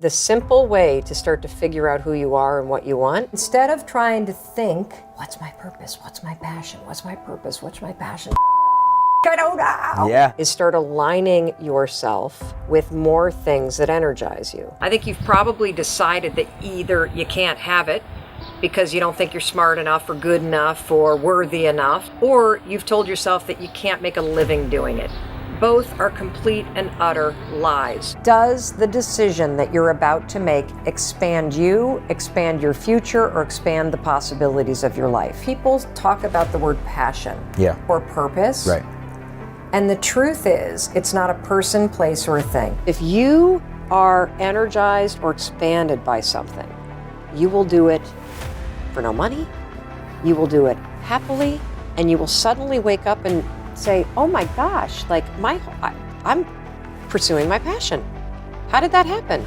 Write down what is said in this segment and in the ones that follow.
The simple way to start to figure out who you are and what you want, instead of trying to think, what's my purpose? What's my passion? What's my purpose? What's my passion? I don't know. Yeah. Is start aligning yourself with more things that energize you. I think you've probably decided that either you can't have it because you don't think you're smart enough or good enough or worthy enough, or you've told yourself that you can't make a living doing it. Both are complete and utter lies. Does the decision that you're about to make expand you, expand your future, or expand the possibilities of your life? People talk about the word passion or purpose. Right. And the truth is, it's not a person, place, or a thing. If you are energized or expanded by something, you will do it for no money, you will do it happily, and you will suddenly wake up and say, oh my gosh, like I'm pursuing my passion. How did that happen?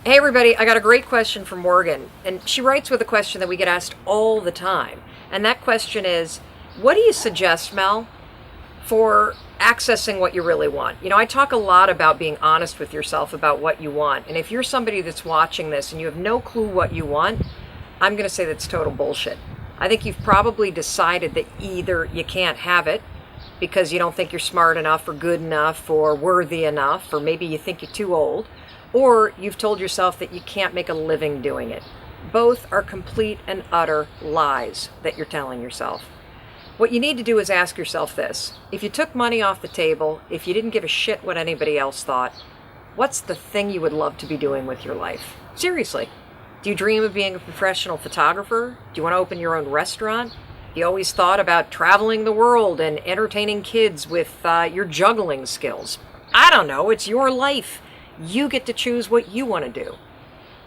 Hey everybody, I got a great question from Morgan, and she writes with a question that we get asked all the time. And that question is, what do you suggest, Mel, for accessing what you really want? You know, I talk a lot about being honest with yourself about what you want. And if you're somebody that's watching this and you have no clue what you want, I'm going to say that's total bullshit. I think you've probably decided that either you can't have it because you don't think you're smart enough or good enough or worthy enough, or maybe you think you're too old, or you've told yourself that you can't make a living doing it. Both are complete and utter lies that you're telling yourself. What you need to do is ask yourself this. If you took money off the table, if you didn't give a shit what anybody else thought, what's the thing you would love to be doing with your life? Seriously. Do you dream of being a professional photographer? Do you want to open your own restaurant? You always thought about traveling the world and entertaining kids with your juggling skills? I don't know, it's your life. You get to choose what you want to do.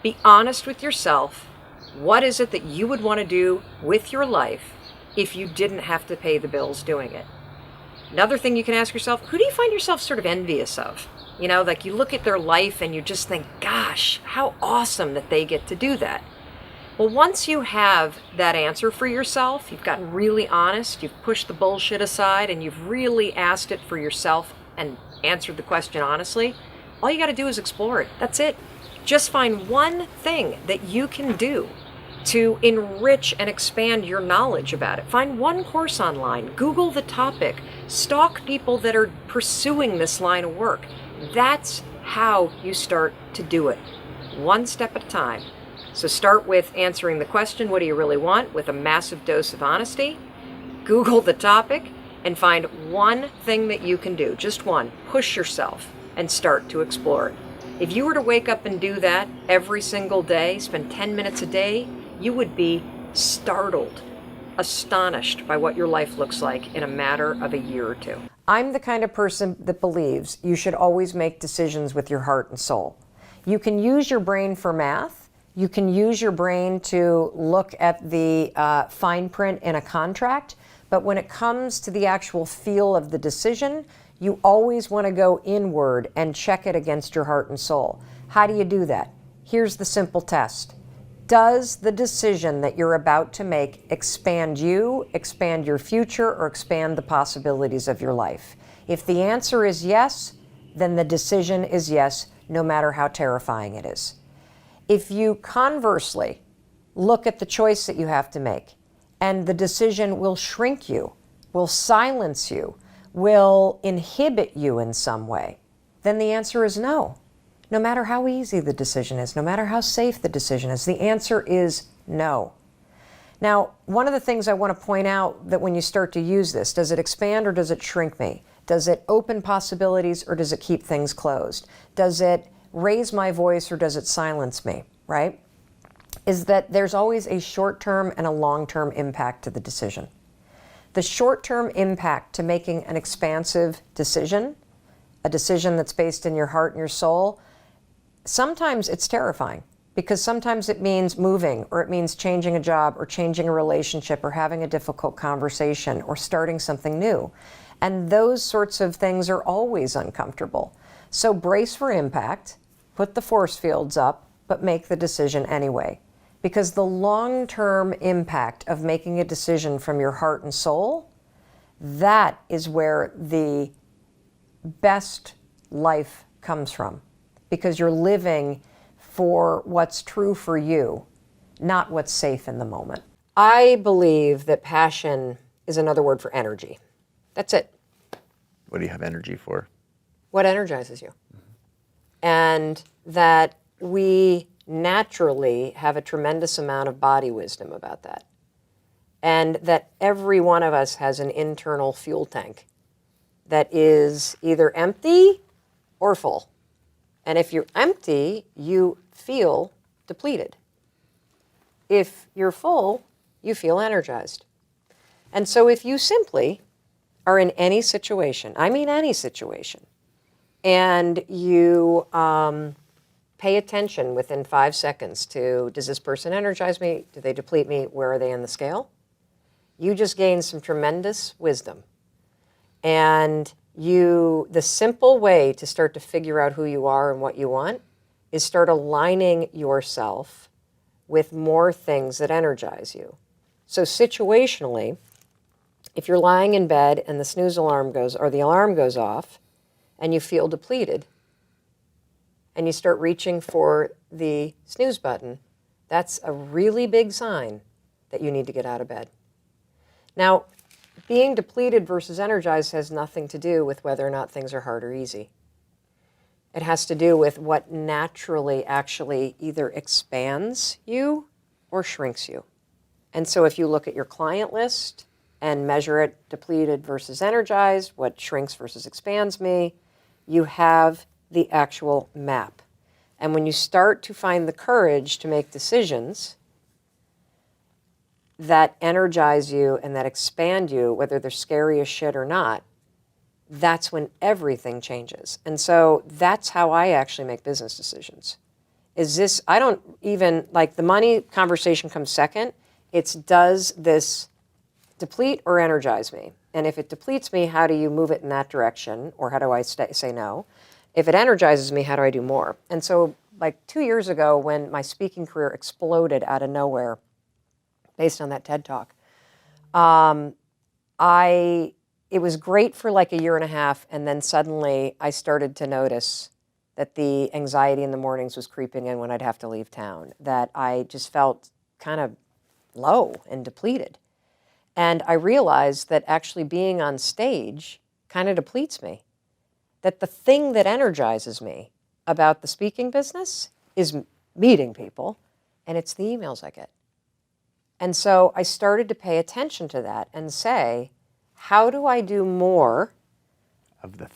Be honest with yourself. What is it that you would want to do with your life if you didn't have to pay the bills doing it? Another thing you can ask yourself, who do you find yourself sort of envious of? You know, like you look at their life and you just think, gosh, how awesome that they get to do that. Well, once you have that answer for yourself, you've gotten really honest, you've pushed the bullshit aside, and you've really asked it for yourself and answered the question honestly, all you got to do is explore it. That's it. Just find one thing that you can do to enrich and expand your knowledge about it. Find one course online, Google the topic, stalk people that are pursuing this line of work. That's how you start to do it, one step at a time. So start with answering the question, what do you really want, with a massive dose of honesty. Google the topic and find one thing that you can do, just one. Push yourself and start to explore it. If you were to wake up and do that every single day, spend 10 minutes a day, you would be startled, astonished by what your life looks like in a matter of a year or two. I'm the kind of person that believes you should always make decisions with your heart and soul. You can use your brain for math. You can use your brain to look at the fine print in a contract. But when it comes to the actual feel of the decision, you always want to go inward and check it against your heart and soul. How do you do that? Here's the simple test. Does the decision that you're about to make expand you, expand your future, or expand the possibilities of your life? If the answer is yes, then the decision is yes, no matter how terrifying it is. If you conversely look at the choice that you have to make, and the decision will shrink you, will silence you, will inhibit you in some way, then the answer is no. No matter how easy the decision is, no matter how safe the decision is, the answer is no. Now, one of the things I want to point out that when you start to use this, does it expand or does it shrink me? Does it open possibilities or does it keep things closed? Does it raise my voice or does it silence me, right? Is that there's always a short-term and a long-term impact to the decision. The short-term impact to making an expansive decision, a decision that's based in your heart and your soul, sometimes it's terrifying because sometimes it means moving, or it means changing a job, or changing a relationship, or having a difficult conversation, or starting something new. And those sorts of things are always uncomfortable. So brace for impact, put the force fields up, but make the decision anyway. Because the long-term impact of making a decision from your heart and soul, that is where the best life comes from, because you're living for what's true for you, not what's safe in the moment. I believe that passion is another word for energy. That's it. What do you have energy for? What energizes you? And that we naturally have a tremendous amount of body wisdom about that. And that every one of us has an internal fuel tank that is either empty or full. And if you're empty, you feel depleted. If you're full, you feel energized. And so if you simply are in any situation, I mean any situation, and you pay attention within 5 seconds to, does this person energize me? Do they deplete me? Where are they in the scale? You just gain some tremendous wisdom. And the simple way to start to figure out who you are and what you want is start aligning yourself with more things that energize you. So situationally, if you're lying in bed and the snooze alarm goes, or the alarm goes off, and you feel depleted, and you start reaching for the snooze button, that's a really big sign that you need to get out of bed. Now, being depleted versus energized has nothing to do with whether or not things are hard or easy. It has to do with what naturally actually either expands you or shrinks you. And so if you look at your client list and measure it depleted versus energized, what shrinks versus expands me, you have the actual map. And when you start to find the courage to make decisions that energize you and that expand you, whether they're scary as shit or not, that's when everything changes. And so that's how I actually make business decisions. I don't even, like, the money conversation comes second. It's, does this deplete or energize me? And if it depletes me, how do you move it in that direction? Or how do I say no? If it energizes me, how do I do more? And so, like 2 years ago, when my speaking career exploded out of nowhere, based on that TED Talk, it was great for like a year and a half, and then suddenly I started to notice that the anxiety in the mornings was creeping in when I'd have to leave town, that I just felt kind of low and depleted. And I realized that actually being on stage kind of depletes me. That the thing that energizes me about the speaking business is meeting people, and it's the emails I get. And so I started to pay attention to that and say, how do I do more Of the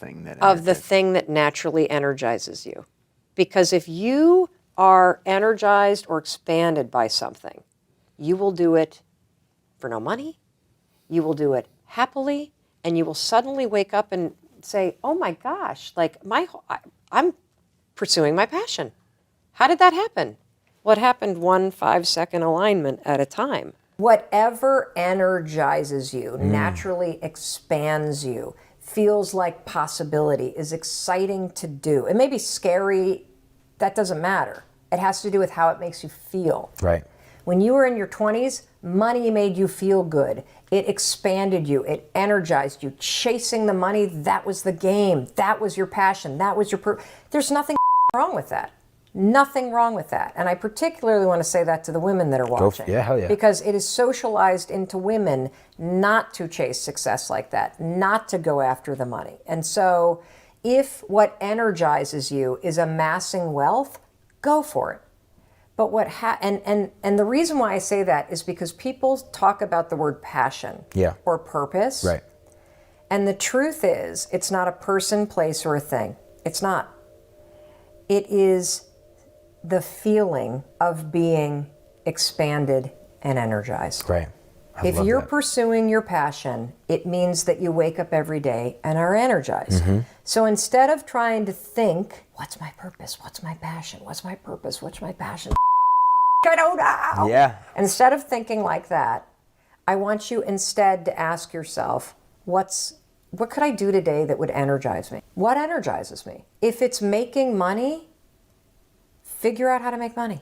thing that naturally energizes you? Because if you are energized or expanded by something, you will do it for no money, you will do it happily, and you will suddenly wake up and say, oh my gosh, like I'm pursuing my passion. How did that happen? Well, it happened 1 5-second alignment at a time. Whatever energizes you, naturally expands you, feels like possibility, is exciting to do. It may be scary, that doesn't matter. It has to do with how it makes you feel. Right. When you were in your 20s, money made you feel good. It expanded you. It energized you. Chasing the money, that was the game. That was your passion. That was your There's nothing wrong with that. Nothing wrong with that. And I particularly want to say that to the women that are watching. Yeah, hell yeah. Because it is socialized into women not to chase success like that, not to go after the money. And so if what energizes you is amassing wealth, go for it. But and the reason why I say that is because people talk about the word passion or purpose. Right. And the truth is, it's not a person, place, or a thing. It's not. It is the feeling of being expanded and energized. Right. If you're pursuing your passion, it means that you wake up every day and are energized. Mm-hmm. So instead of trying to think, what's my purpose? What's my passion? What's my purpose? What's my passion? I don't know. Yeah. Instead of thinking like that, I want you instead to ask yourself, what could I do today that would energize me? What energizes me? If it's making money, figure out how to make money.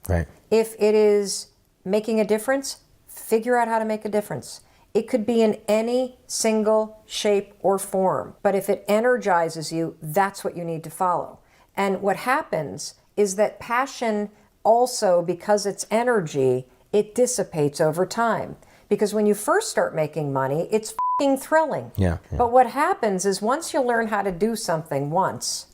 Right. If it is making a difference, figure out how to make a difference. It could be in any single shape or form. But if it energizes you, that's what you need to follow. And what happens is that passion also, because it's energy, it dissipates over time. Because when you first start making money, it's f***ing thrilling. Yeah. But what happens is once you learn how to do something once,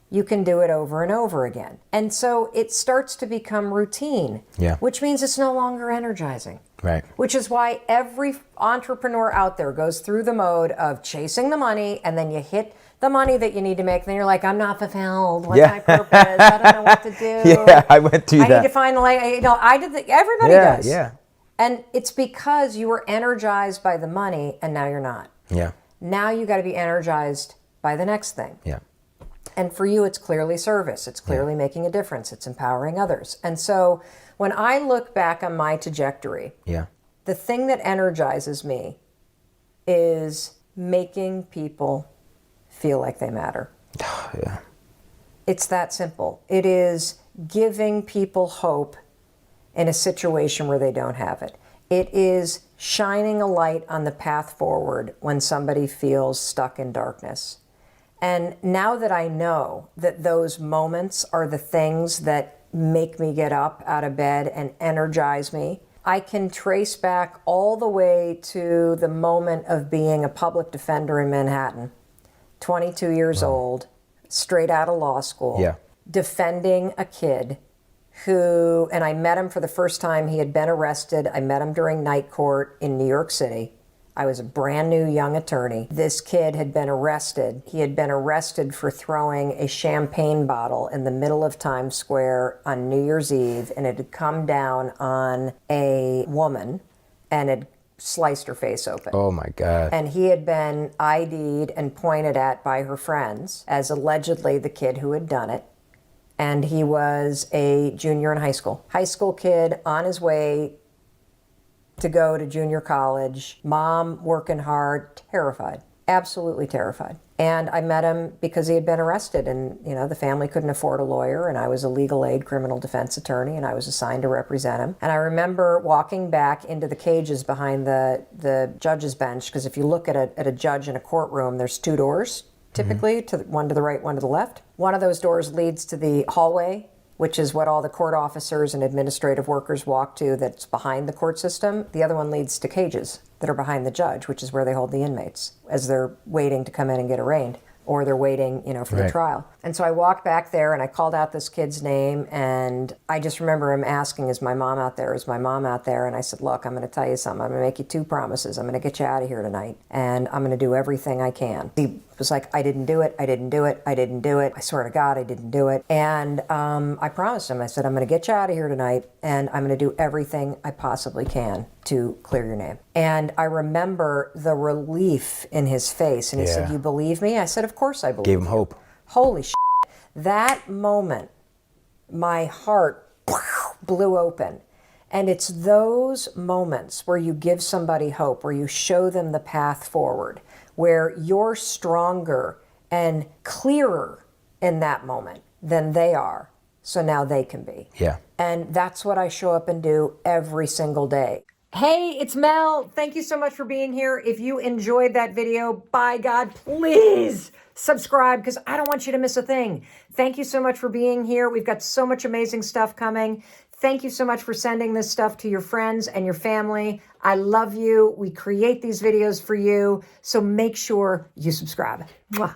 you can do it over and over again. And so it starts to become routine, which means it's no longer energizing. Right. Which is why every entrepreneur out there goes through the mode of chasing the money, and then you hit the money that you need to make, and then you're like, I'm not fulfilled. What's my purpose? I don't know what to do. Yeah, I went through that. I need to find the light. I did everybody does. Yeah. And it's because you were energized by the money, and now you're not. Yeah. Now you got to be energized by the next thing. Yeah. And for you, it's clearly service. It's clearly making a difference. It's empowering others. And so when I look back on my trajectory, the thing that energizes me is making people feel like they matter. Yeah. It's that simple. It is giving people hope in a situation where they don't have it. It is shining a light on the path forward when somebody feels stuck in darkness. And now that I know that those moments are the things that make me get up out of bed and energize me, I can trace back all the way to the moment of being a public defender in Manhattan, 22 years old, straight out of law school, defending a kid who, and I met him for the first time. He had been arrested. I met him during night court in New York City. I was a brand new young attorney. This kid had been arrested. He had been arrested for throwing a champagne bottle in the middle of Times Square on New Year's Eve, and it had come down on a woman and had sliced her face open. Oh my God. And he had been ID'd and pointed at by her friends as allegedly the kid who had done it. And he was a junior in high school. High school kid on his way to go to junior college, mom working hard, terrified, absolutely terrified. And I met him because he had been arrested, and the family couldn't afford a lawyer, and I was a legal aid criminal defense attorney, and I was assigned to represent him. And I remember walking back into the cages behind the judge's bench, because if you look at a judge in a courtroom, there's two doors, typically, one to the right, one to the left. One of those doors leads to the hallway, which is what all the court officers and administrative workers walk to, that's behind the court system. The other one leads to cages that are behind the judge, which is where they hold the inmates as they're waiting to come in and get arraigned, or they're waiting, for the trial. And so I walked back there and I called out this kid's name, and I just remember him asking, is my mom out there? Is my mom out there? And I said, look, I'm going to tell you something. I'm going to make you two promises. I'm going to get you out of here tonight, and I'm going to do everything I can. He was like, I didn't do it. I didn't do it. I didn't do it. I swear to God, I didn't do it. And I promised him, I said, I'm going to get you out of here tonight, and I'm going to do everything I possibly can to clear your name. And I remember the relief in his face. And he said, you believe me? I said, of course I believe you. Gave him hope. Holy shit. That moment, my heart blew open. And it's those moments where you give somebody hope, where you show them the path forward, where you're stronger and clearer in that moment than they are. So now they can be. Yeah. And that's what I show up and do every single day. Hey, it's Mel. Thank you so much for being here. If you enjoyed that video, by God, please subscribe, because I don't want you to miss a thing. Thank you so much for being here. We've got so much amazing stuff coming. Thank you so much for sending this stuff to your friends and your family. I love you. We create these videos for you. So make sure you subscribe. Mwah.